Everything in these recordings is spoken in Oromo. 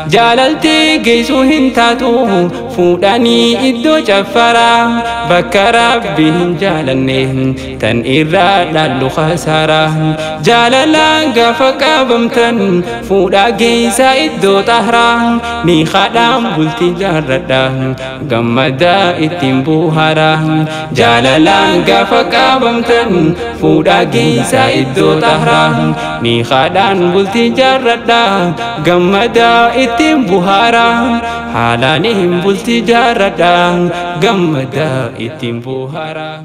جاللتي جيسو هنتاتو فوداني إدو جفرا بكا ربي جالني تن إراد لالو خسارا جاللا غفقا بمتن فودا جيسا إدو طهرا ني خدام بلتي جاردا غمدا إتم بوهارا جاللا غفقا بمتن فودا جيسا إدو طهرا ني خدام بلتي جاردا غمدا إتم بوهارا حالانهم بلتي جاردا غمدا إتم بوهارا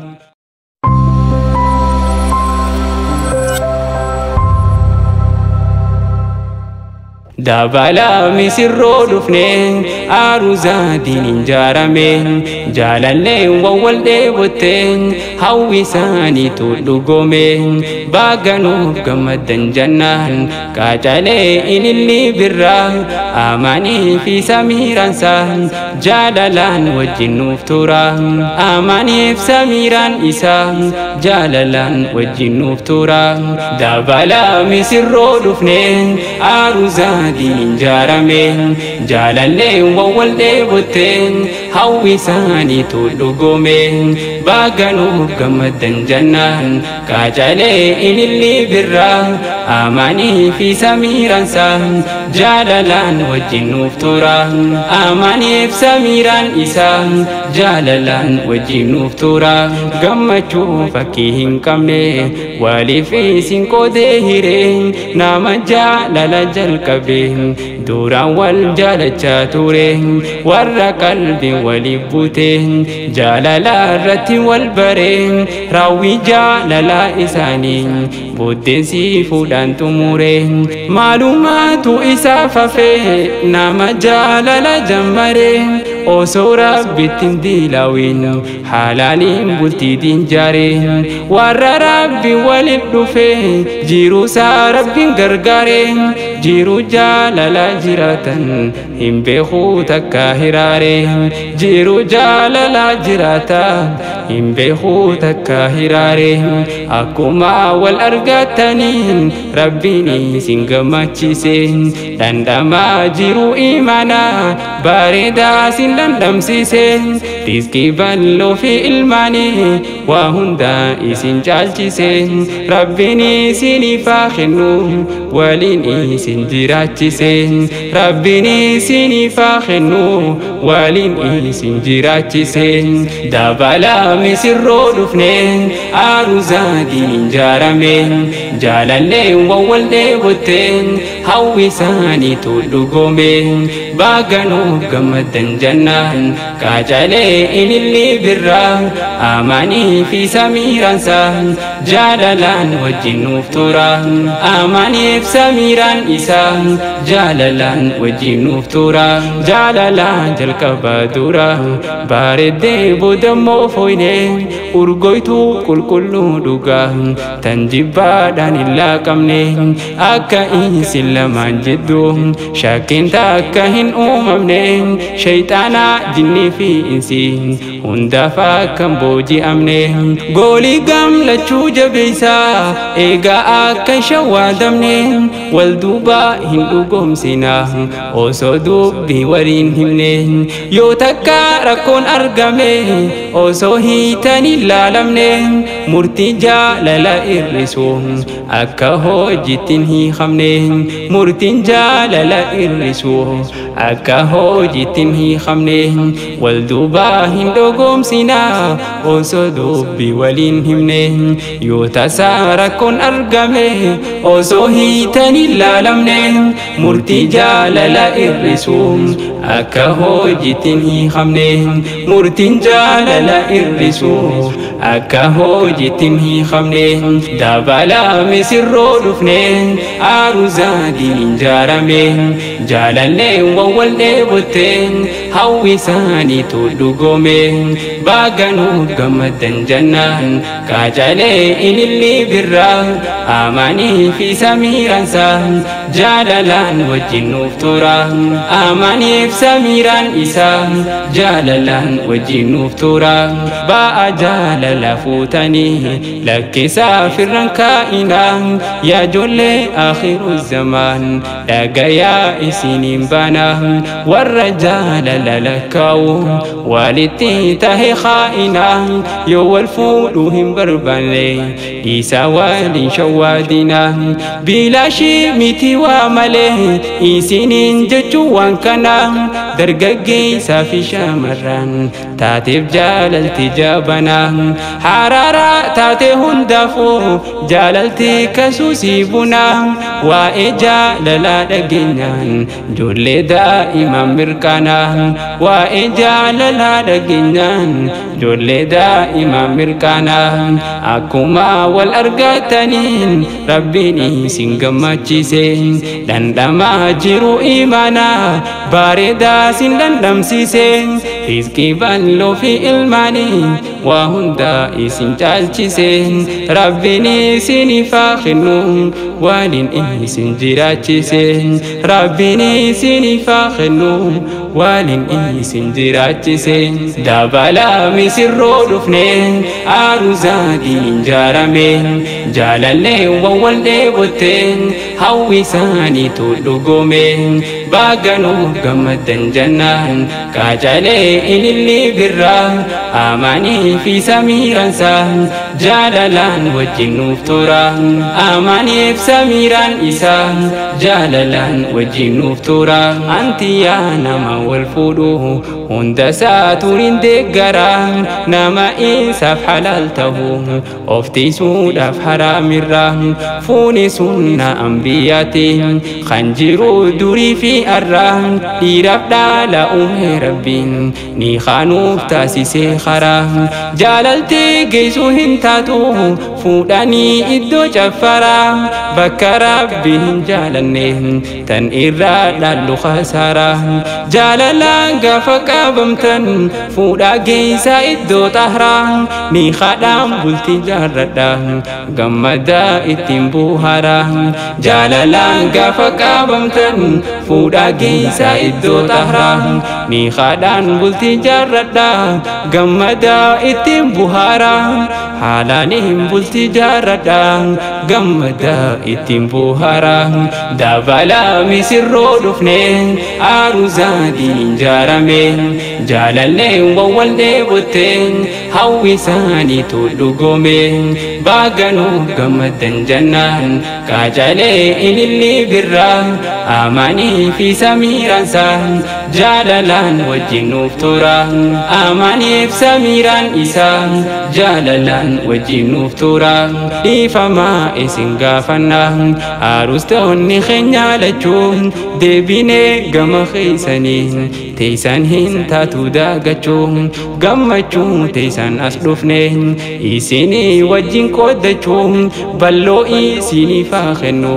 دابالا مسرو دفنين عروزا دين جارمين جالالي ووالدي بوتين هاوي ساني تولوغومين باغانو بغمدن جنان كاجالي إلي برا آماني في سميران سان جالالان وجنو فتورا آماني في سميران إسان جالالان وجنو فتورا دابالا مسرو دفنين عروزا دين جارمين جالالي ووالدي بوتين هاوي ساني تولوغومين باغانو بغمدن جنان كاجالي إلي برا آماني في سميران سان جالالان وجنو فتورا آماني في سميران إسان جالالان وجنو فتورا غمچو فكيهن كمني والي في سنكو دهيرين نام جالال جلكبين دورا والجالچا تورين ورا قلبي ولبوتين جالالا رتي والبرين راوي جالالا إسانين بودين سيفودان تمورين معلومات إسافة نام جالالا جمرين أوسو ربي تنديلاوين حلالين بلتي دين جارين ورا ربي ولدفين جيرو سا ربي غرغارين جيرو جالالا جراتا هم بيخو تكا هرارين جيرو جالالا جراتا هم بيخو تكا هرارين أكما والأرغتانين ربيني سنغما تشيسين دندما جيرو إيمانا باردا سندم سيسين رزقي بلو في الماني وهندا إسن جالجسين ربيني سيني فاخنو وليني سنجراتشسين ربيني سيني فاخنو وليني سنجراتشسين دابالا مسرو دفنين عروزا دين جارمين جالالي ووالدي بوتين هاوي ساني تولوغومين باغانو غمدن جنان كاجالي إلي برا آماني في سميران سان جالالان وجنو فتورا آماني في سميران إسان جالالان وجنو فتورا جالالان جلكبا دورا بارد بودمو فوينين أرغويتو كل دوغا تنجبا دان إلا كمنين أكا إنسي لمن جدو شاكين تاكا هن أممنين شيطانا جني في إنسي هندفا كم بوجي أمنين قولي قم لچو جبيسا إيغا أكا شوادمنين والدوبا هندو قم سينا أوسو دوبي ورين همنين يو تكا ركون أرغمين أوسو هيتاني لالمنين مرتي جالala irrisuun akka hojiitiin hiikamneen murtiin jaalala irrisuun akka hojiitiin hiikamneen wal duubaa hin dogomsinaa osoo dubbii waliin himneen yoo tasaa rakkoon argame osoo hiitan ilaalamneen murtii jaalala irrisuun akka hojiitiin hiikamneen murtiin jaalala irrisuun akka hojiitiin hiikamneen dabalaa misirroo dhufneen aruuzaadiin jaarameen jaalalleen wawwal dheebotteen hawwi isaaniitu dhugomeen baaganuuf gammadan jannaan kaajalee ililli birraa amanii fi samiiransaa jaalalaan wajjin nuuf tura amaniif samiiraan isaa jaalalaan wajjin nuuf tura ba'a jaalala fuutanii lakkisaa firran kaa'inaa yaa ijoollee akhiru zamaan dhagayaa isiniin bana warra jaalala lakkaa'u walitti tahe kaa'inaa yoo wal fuudhuu hin barbaanne dhiisaa waliin shawwaadina bilaashii miti waa malee isiniin jechuu waan kana dargaggeessaa fi shamarran taateef jaalalti jabana haraara taate hundaafuu jaalalti kasuusii buna waa'ee jaalalaa dhageenyaan ijoollee daa'iman mirkana waa'ee jaalalaa dhageenyaan ijoollee daa'iman mirkana akkuma wal argataniin rabbiin isin gammachiise dhandhamaa jiru imaana bareedaa sin dhandhamsiise rizqii bal'oo fi ilmaanii waa hundaa isin caalchise rabbiin isiniif haa kennu waliin isin jiraachise rabbiin isiniif haa kennu waliin isin jiraachise dabalaa misirroo dhufne aruuzaadhiin jaarame jaalallee wal dheebotte hawwi isaaniitu dhugome baaganuuf gammaddan jannaan qaacalee ililli birraa amanii fi samiiransa jaalalaan wajjin nuuf tura amaniif samiiraan isaa jaalalaan wajjin nuuf tura anti yaa nama wal fuudhu hunda isaatuun hin deeggara nama isaaf halaal ta'u of tiisuudhaaf haraamirra fuuni sunna ambiyaati kan jiru durii fi arra dhiiraaf dhala uume rabbiin ni kaanuuf taasise karaa jaalalti geessu hin taatu fuudhanii iddoo caffara bakka rabbi hin jaalanne tan irraa dhallu khasaara jaalalaan gaafa qabamtan fuudhaa geessaa iddoo tahra ni kadhaan bultii jaarradha gammadaa ittiin buhara jaalalaan gaafa qabamtan fuudhaa geessaa iddoo tahra ni kadhaan bultii jaarradha gammadaa ittiin buhara haalaniin bultii jaarradha gammadaa ittiin buhara dabalaa misirroo dhufne aruuzaadhiin jaarame jaalallee wal dheebotte hawwi isaaniitu dhugome baaganuuf gammaddan jannaan qaacalee ililli birraa amanii fi samiiransa jaalalaan wajjin nuuf tura amaniif samiiraan isaa jaalalaan wajjin nuuf tura dhiifamaa isin gaafanna aruustoonni keenya lachuun deebinee gama keessanii teessan hin taatu daagachuun gammachuu teessan as dhufne isinii wajjin qoodachuun bal'oo isiniif haa kennu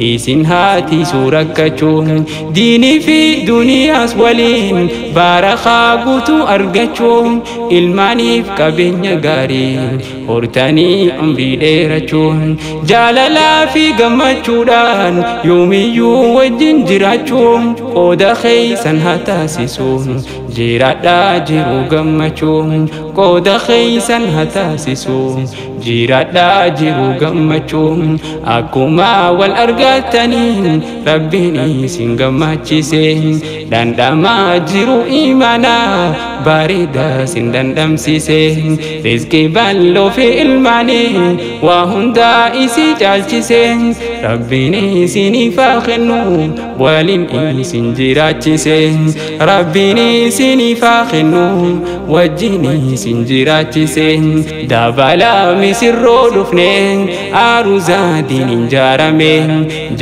isin haatiisuu rakkachuun diinii fi duniyaas waliin barakaa guutuu argachuun ilmaaniif qabeenya gaarii hortanii umrii dheerachuun jaalalaa fi gammachuudhaan yoomiyyuu wajjin jiraachuun qooda keessan haa taasisuun jiraadhaa jiru gammachuun qooda keessan haa taasisuun jiraadhaa jiru gammachuun akkuma wal argataniin rabbiin isin gammachise dhandhamaa jiru imaana bareedaa sin dhandhamsise rizqii bal'oo fi ilmaanii waa hundaa isii caalchise rabbiin isiniif haa kennu waliin isin jiraachise rabbiin isiniif haa kennu wajjin isin jiraachise dabalaa misirroo dhufne aruuzaadhiin jaarame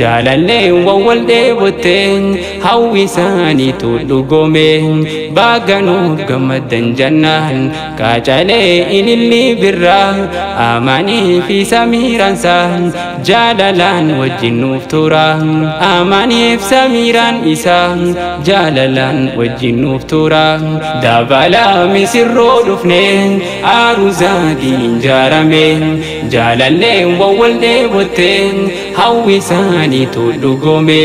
jaalallee wal dheebotte hawwi isaanii isaaniitu dhugome baaganuuf gammadan jannaan kaacalee ililli birraa amanii fi samiiransa jaalalaan wajjin nuuf tura amanii fi samiiraan isaa jaalalaan wajjin nuuf tura dabala misirroo dhufne aruzaadiin jaarame jaalallee wawwal dheebotte hawwi isaaniitu dhugome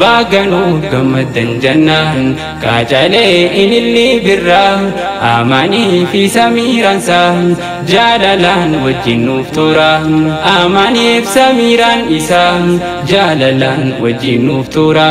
baaganuuf gammadan jannaan kaacalee ililli birraa amanii fi samiiransa jaalalaan wajjin nuuf tura amanii fi samiiraan isaa jaalalaan wajjin nuuf tura